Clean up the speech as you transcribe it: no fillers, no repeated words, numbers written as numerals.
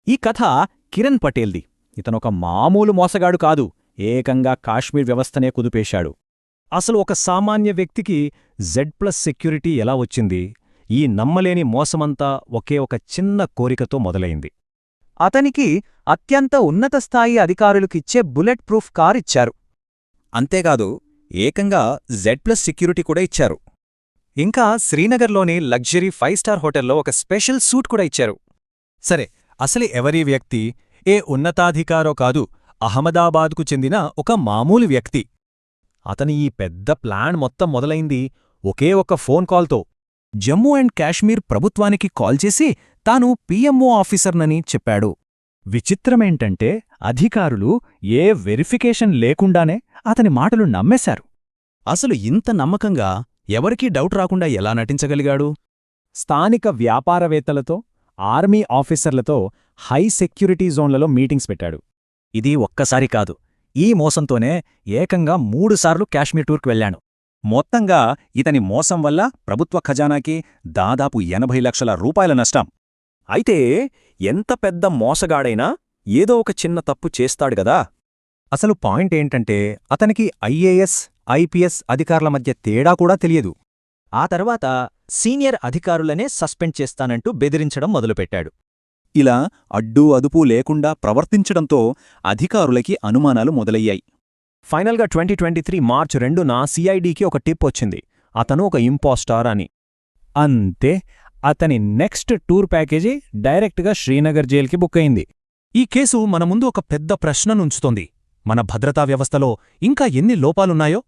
ఈ కథ కిరణ్ పటేల్ది. ఇతనొక మామూలు మోసగాడు కాదు, ఏకంగా కాశ్మీర్ వ్యవస్థనే కుదిపేశాడు. అసలు ఒక సామాన్య వ్యక్తికి Z+ సెక్యూరిటీ ఎలా వచ్చింది? ఈ నమ్మలేని మోసమంతా ఒకే ఒక చిన్న కోరికతో మొదలైంది. అతనికి అత్యంత ఉన్నత స్థాయి అధికారులకిచ్చే బుల్లెట్ ప్రూఫ్ కార్ ఇచ్చారు. అంతేకాదు, ఏకంగా Z+ సెక్యూరిటీ కూడా ఇచ్చారు. ఇంకా శ్రీనగర్లోని లగ్జరీ 5 స్టార్ హోటల్లో ఒక స్పెషల్ సూట్ కూడా ఇచ్చారు. సరే, అసలు ఎవరీ వ్యక్తి? ఏ ఉన్నతాధికారో కాదు, అహ్మదాబాద్కు చెందిన ఒక మామూలు వ్యక్తి. అతని ఈ పెద్ద ప్లాన్ మొత్తం మొదలైంది ఒకే ఒక ఫోన్ కాల్తో. జమ్మూ అండ్ కాశ్మీర్ ప్రభుత్వానికి కాల్ చేసి తాను PMO ఆఫీసర్నని చెప్పాడు. విచిత్రమేంటంటే అధికారులు ఏ వెరిఫికేషన్ లేకుండానే అతని మాటలు నమ్మేశారు. అసలు ఇంత నమ్మకంగా ఎవరికీ డౌట్ రాకుండా ఎలా నటించగలిగాడు? స్థానిక వ్యాపారవేత్తలతో, ఆర్మీ ఆఫీసర్లతో హై సెక్యూరిటీ జోన్లలో మీటింగ్స్ పెట్టాడు. ఇది ఒక్కసారి కాదు, ఈ మోసంతోనే ఏకంగా 3 సార్లు కాశ్మీర్ టూర్కి వెళ్ళాను. మొత్తంగా ఇతని మోసం వల్ల ప్రభుత్వ ఖజానాకి దాదాపు 80 లక్షల రూపాయల నష్టం. అయితే ఎంత పెద్ద మోసగాడైనా ఏదో ఒక చిన్న తప్పు చేస్తాడుగదా. అసలు పాయింట్ ఏంటంటే అతనికి IAS, IPS అధికారుల మధ్య తేడా కూడా తెలియదు. ఆ తర్వాత సీనియర్ అధికారులనే సస్పెండ్ చేస్తానంటూ బెదిరించడం మొదలుపెట్టాడు. ఇలా అడ్డూ అదుపు లేకుండా ప్రవర్తించడంతో అధికారులకి అనుమానాలు మొదలయ్యాయి. ఫైనల్గా 2023 మార్చి 2న CIDకి ఒక టిప్ వచ్చింది, అతను ఒక ఇంపోస్టార్ అని. అంతే, అతని నెక్స్ట్ టూర్ ప్యాకేజీ డైరెక్ట్గా శ్రీనగర్ జైల్కి బుక్ అయింది. ఈ కేసు మన ముందు ఒక పెద్ద ప్రశ్ననుంచుతోంది. మన భద్రతా వ్యవస్థలో ఇంకా ఎన్ని లోపాలున్నాయో